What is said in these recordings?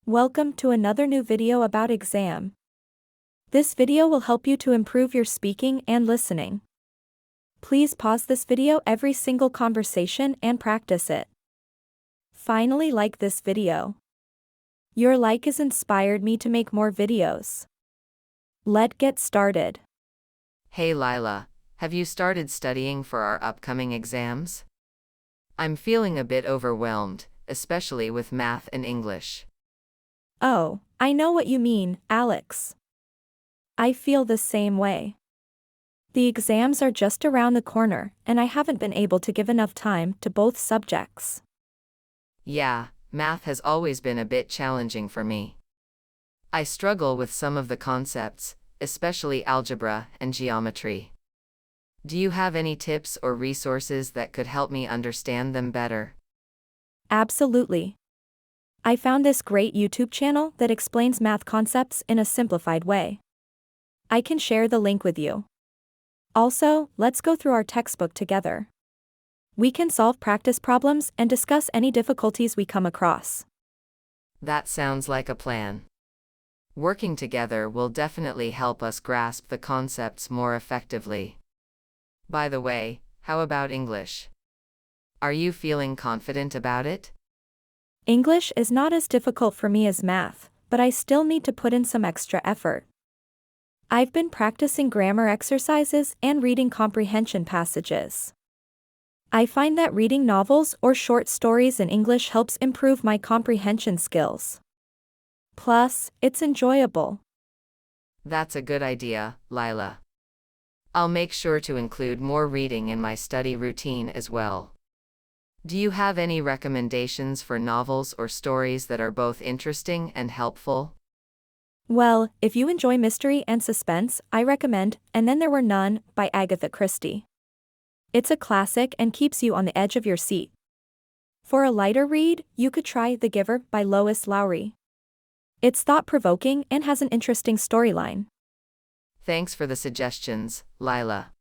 Welcome to another new video about exam. This video will help you to improve your speaking and listening. Please pause this video every single conversation and practice it. Finally, like this video. Your like has inspired me to make more videos. Let's get started. Hey Lila, have you started studying for our upcoming exams? I'm feeling a bit overwhelmed, especially with math and English. Oh, I know what you mean, Alex. I feel the same way. The exams are just around the corner, and I haven't been able to give enough time to both subjects. Yeah, math has always been a bit challenging for me. I struggle with some of the concepts, especially algebra and geometry. Do you have any tips or resources that could help me understand them better? Absolutely. I found this great YouTube channel that explains math concepts in a simplified way. I can share the link with you. Also, let's go through our textbook together. We can solve practice problems and discuss any difficulties we come across. That sounds like a plan. Working together will definitely help us grasp the concepts more effectively. By the way, how about English? Are you feeling confident about it? English is not as difficult for me as math, but I still need to put in some extra effort. I've been practicing grammar exercises and reading comprehension passages. I find that reading novels or short stories in English helps improve my comprehension skills. Plus, it's enjoyable. That's a good idea, Lila. I'll make sure to include more reading in my study routine as well. Do you have any recommendations for novels or stories that are both interesting and helpful? Well, if you enjoy mystery and suspense, I recommend And Then There Were None by Agatha Christie. It's a classic and keeps you on the edge of your seat. For a lighter read, you could try The Giver by Lois Lowry. It's thought-provoking and has an interesting storyline. Thanks for the suggestions, Lila.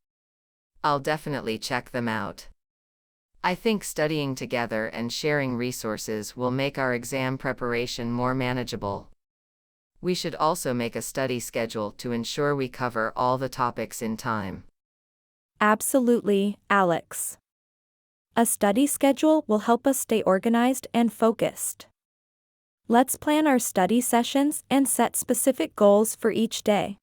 I'll definitely check them out. I think studying together and sharing resources will make our exam preparation more manageable. We should also make a study schedule to ensure we cover all the topics in time. Absolutely, Alex. A study schedule will help us stay organized and focused. Let's plan our study sessions and set specific goals for each day.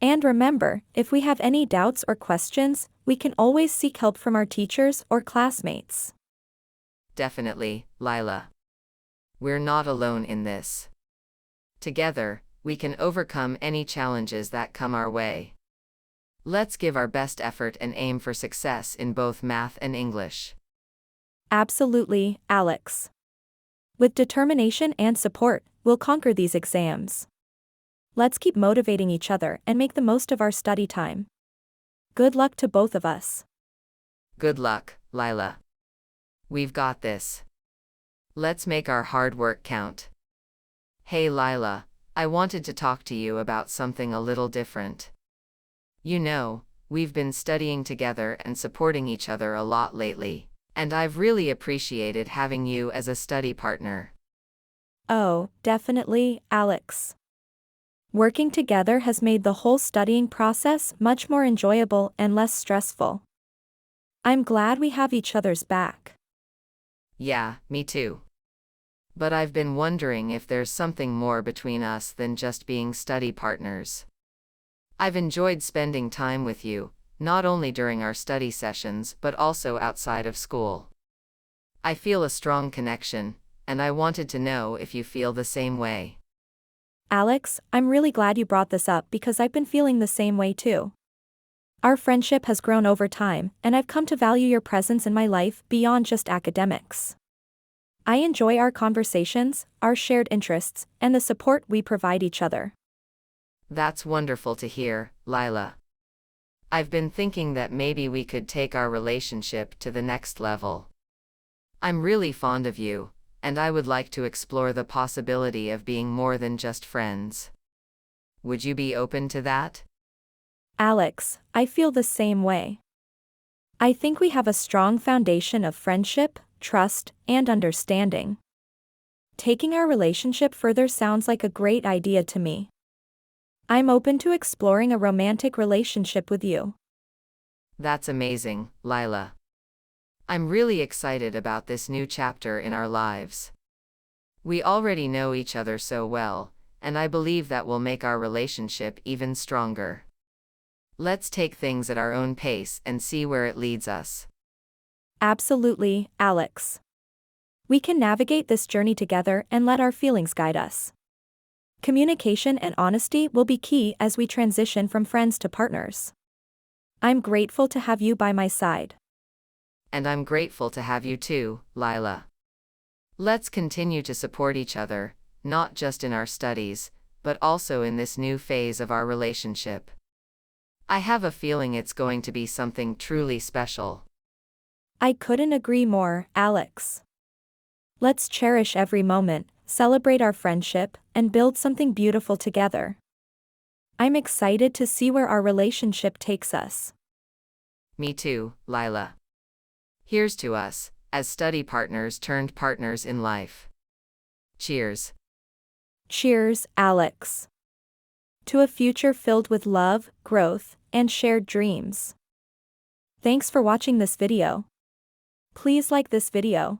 And remember, if we have any doubts or questions, we can always seek help from our teachers or classmates. Definitely, Lila. We're not alone in this. Together, we can overcome any challenges that come our way. Let's give our best effort and aim for success in both math and English. Absolutely, Alex. With determination and support, we'll conquer these exams. Let's keep motivating each other and make the most of our study time. Good luck to both of us. Good luck, Lila. We've got this. Let's make our hard work count. Hey Lila, I wanted to talk to you about something a little different. You know, we've been studying together and supporting each other a lot lately, and I've really appreciated having you as a study partner. Oh, definitely, Alex. Working together has made the whole studying process much more enjoyable and less stressful. I'm glad we have each other's back. Yeah, me too. But I've been wondering if there's something more between us than just being study partners. I've enjoyed spending time with you, not only during our study sessions but also outside of school. I feel a strong connection, and I wanted to know if you feel the same way. Alex, I'm really glad you brought this up because I've been feeling the same way too. Our friendship has grown over time, and I've come to value your presence in my life beyond just academics. I enjoy our conversations, our shared interests, and the support we provide each other. That's wonderful to hear, Lila. I've been thinking that maybe we could take our relationship to the next level. I'm really fond of you, and I would like to explore the possibility of being more than just friends. Would you be open to that? Alex, I feel the same way. I think we have a strong foundation of friendship, trust, and understanding. Taking our relationship further sounds like a great idea to me. I'm open to exploring a romantic relationship with you. That's amazing, Lila. I'm really excited about this new chapter in our lives. We already know each other so well, and I believe that will make our relationship even stronger. Let's take things at our own pace and see where it leads us. Absolutely, Alex. We can navigate this journey together and let our feelings guide us. Communication and honesty will be key as we transition from friends to partners. I'm grateful to have you by my side. And I'm grateful to have you too, Lila. Let's continue to support each other, not just in our studies, but also in this new phase of our relationship. I have a feeling it's going to be something truly special. I couldn't agree more, Alex. Let's cherish every moment, celebrate our friendship, and build something beautiful together. I'm excited to see where our relationship takes us. Me too, Lila. Here's to us, as study partners turned partners in life. Cheers. Cheers, Alex. To a future filled with love, growth, and shared dreams. Thanks for watching this video. Please like this video.